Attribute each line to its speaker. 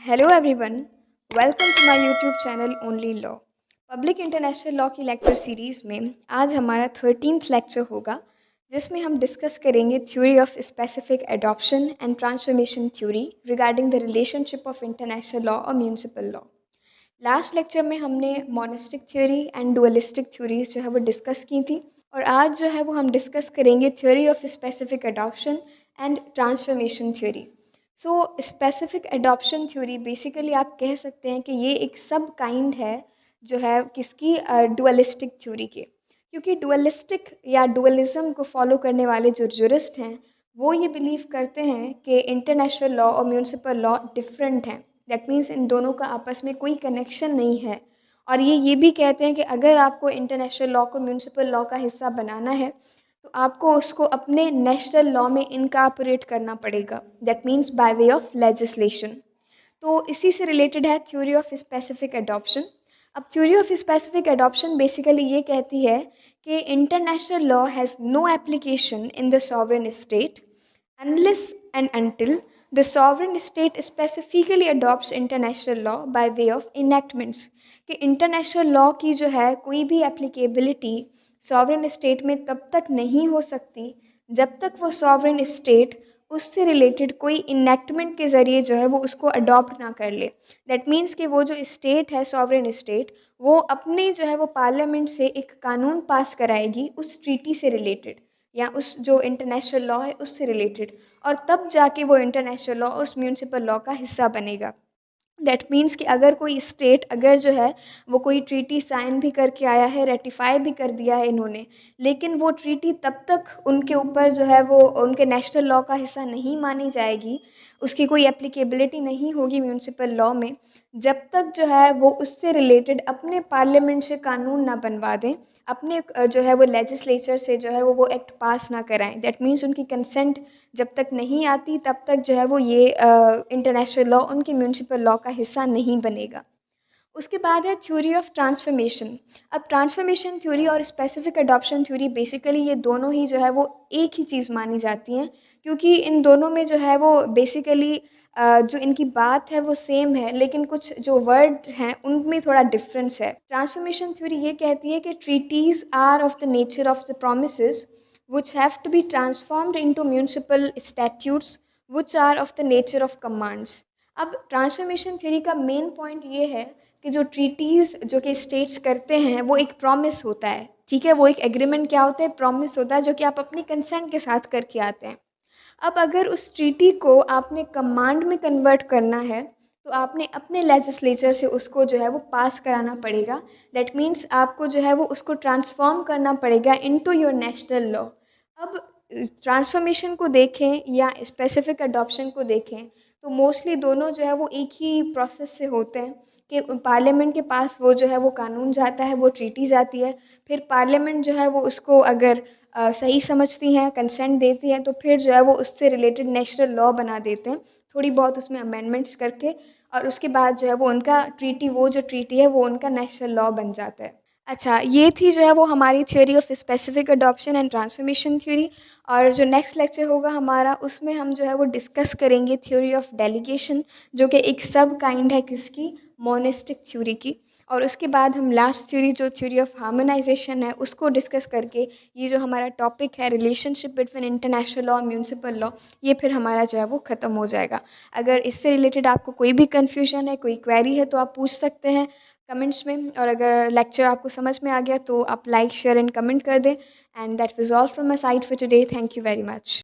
Speaker 1: Hello everyone, welcome to my YouTube channel only law. Public international law की lecture series में आज हमारा 13th lecture होगा, जिसमें हम डिस्कस करेंगे theory of specific adoption and transformation theory regarding the relationship of international law और municipal law. Last lecture में हमने monistic theory and dualistic theories जो है वो डिस्कस की थी, और आज जो है वो हम डिस्कस करेंगे theory of specific adoption and transformation theory. So specific adoption theory basically आप कह सकते हैं कि ये एक सब काइंड है जो है किसकी, डुअलिस्टिक थ्योरी के। क्योंकि डुअलिस्टिक या डुअलिज़म को फॉलो करने वाले जो जुरिस्ट हैं वो ये बिलीव करते हैं कि इंटरनेशनल लॉ और म्यूनिसिपल लॉ डिफरेंट हैं। दैट मीन्स इन दोनों का आपस में कोई कनेक्शन नहीं है। और ये भी कहते हैं कि अगर आपको इंटरनेशनल लॉ को म्यूनिसिपल लॉ का हिस्सा बनाना है तो आपको उसको अपने नेशनल लॉ में इनकॉर्पोरेट करना पड़ेगा। That means by way of legislation. तो इसी से रिलेटेड है थ्योरी ऑफ स्पेसिफिक एडॉप्शन। अब theory of specific adoption basically ये कहती है कि international law has no application in the sovereign state unless and until the sovereign state specifically adopts international law by way of enactments। कि international law की जो है कोई भी एप्लीकेबिलिटी सॉवरेन स्टेट में तब तक नहीं हो सकती जब तक वो सॉवरेन स्टेट उससे रिलेटेड कोई इनेक्टमेंट के ज़रिए जो है वो उसको अडॉप्ट ना कर ले। दैट मीन्स कि वो जो स्टेट है सॉवरेन स्टेट, वो अपने जो है वो पार्लियामेंट से एक कानून पास कराएगी उस ट्रीटी से रिलेटेड या उस जो इंटरनेशनल लॉ है उससे रिलेटेड, और तब जाके वो इंटरनेशनल लॉ और उस म्यूनिसिपल लॉ का हिस्सा बनेगा। दैट मीन्स कि अगर कोई स्टेट अगर जो है वो कोई ट्रीटी साइन भी करके आया है, रेटिफाई भी कर दिया है इन्होंने, लेकिन वो ट्रीटी तब तक उनके ऊपर जो है वो उनके नेशनल लॉ का हिस्सा नहीं मानी जाएगी, उसकी कोई एप्लीकेबिलिटी नहीं होगी म्यूनिसिपल लॉ में, जब तक जो है वो उससे रिलेटेड अपने पार्लियामेंट से कानून ना बनवा दें, अपने जो है वो लेजिस्लेचर से जो है वो एक्ट पास ना कराएं। दैट मीन्स उनकी कंसेंट जब तक नहीं आती तब तक जो है वो ये इंटरनेशनल लॉ उनके म्यूनिसिपल लॉ का हिस्सा नहीं बनेगा। उसके बाद है थ्योरी ऑफ ट्रांसफॉर्मेशन। अब ट्रांसफॉर्मेशन थ्योरी और स्पेसिफिक अडॉप्शन थ्योरी बेसिकली ये दोनों ही जो है वो एक ही चीज़ मानी जाती हैं, क्योंकि इन दोनों में जो है वो बेसिकली जो इनकी बात है वो सेम है, लेकिन कुछ जो वर्ड हैं उनमें थोड़ा डिफरेंस है। ट्रांसफॉर्मेशन थ्योरी ये कहती है कि treaties are of the nature of the promises which have to be transformed into municipal statutes which are of the nature of commands। अब ट्रांसफॉर्मेशन थ्योरी का मेन पॉइंट ये है कि जो ट्रीटीज़ जो कि स्टेट्स करते हैं वो एक प्रॉमिस होता है, ठीक है, वो एक एग्रीमेंट क्या होता है, प्रॉमिस होता है, जो कि आप अपनी कंसेंट के साथ करके आते हैं। अब अगर उस ट्रीटी को आपने कमांड में कन्वर्ट करना है तो आपने अपने लेजिस्लेचर से उसको जो है वो पास कराना पड़ेगा। दैट मीन्स आपको जो है वो उसको ट्रांसफॉर्म करना पड़ेगा इनटू योर नेशनल लॉ। अब ट्रांसफॉर्मेशन को देखें या स्पेसिफिक अडॉप्शन को देखें तो मोस्टली दोनों जो है वो एक ही प्रोसेस से होते हैं कि पार्लियामेंट के पास वो जो है वो कानून जाता है, वो ट्रीटी जाती है, फिर पार्लियामेंट जो है वो उसको अगर सही समझती हैं, कंसेंट देती हैं, तो फिर जो है वो उससे रिलेटेड नेशनल लॉ बना देते हैं, थोड़ी बहुत उसमें अमेंडमेंट्स करके, और उसके बाद जो है वो उनका ट्रीटी, वो जो ट्रीटी है वो उनका नेशनल लॉ बन जाता है। अच्छा, ये थी जो है वो हमारी theory of specific adoption and transformation theory. और जो नेक्स्ट लेक्चर होगा हमारा उसमें हम जो है वो डिस्कस करेंगे थ्योरी ऑफ डेलीगेशन, जो कि एक सब काइंड है किसकी, मोनिस्टिक थ्योरी की। और उसके बाद हम लास्ट थ्योरी जो थ्योरी ऑफ हार्मोनाइजेशन है उसको डिस्कस करके ये जो हमारा टॉपिक है रिलेशनशिप बिटवीन इंटरनेशनल लॉ और म्यूनिसिपल लॉ, ये फिर हमारा जो है वो ख़त्म हो जाएगा। अगर इससे रिलेटेड आपको कोई भी कन्फ्यूजन है, कोई क्वेरी है, तो आप पूछ सकते हैं कमेंट्स में। और अगर लेक्चर आपको समझ में आ गया तो आप लाइक शेयर एंड कमेंट कर दें। And that was all from my side for today. Thank you very much.